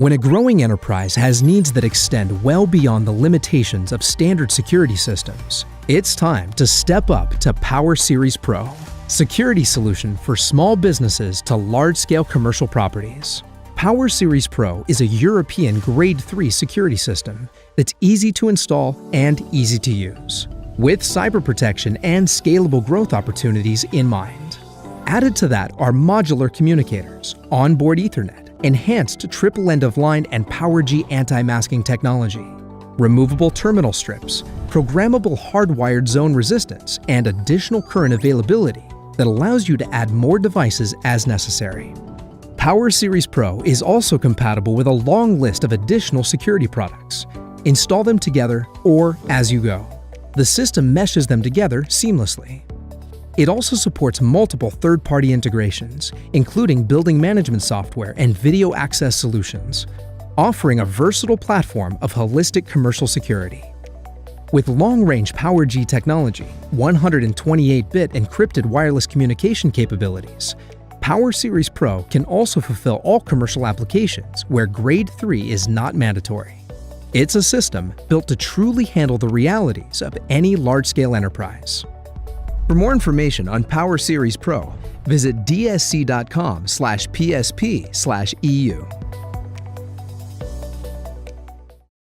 When a growing enterprise has needs that extend well beyond the limitations of standard security systems, it's time to step up to PowerSeries Pro, security solution for small businesses to large-scale commercial properties. PowerSeries Pro is a European Grade 3 security system that's easy to install and easy to use, with cyber protection and scalable growth opportunities in mind. Added to that are modular communicators, onboard Ethernet, enhanced triple end-of-line and PowerG anti-masking technology, removable terminal strips, programmable hardwired zone resistance, and additional current availability that allows you to add more devices as necessary. PowerSeries Pro is also compatible with a long list of additional security products. Install them together or as you go. The system meshes them together seamlessly. It also supports multiple third-party integrations, including building management software and video access solutions, offering a versatile platform of holistic commercial security. With long-range PowerG technology, 128-bit encrypted wireless communication capabilities, PowerSeries Pro can also fulfill all commercial applications where Grade 3 is not mandatory. It's a system built to truly handle the realities of any large-scale enterprise. For more information on PowerSeries Pro, visit dsc.com/psp/EU.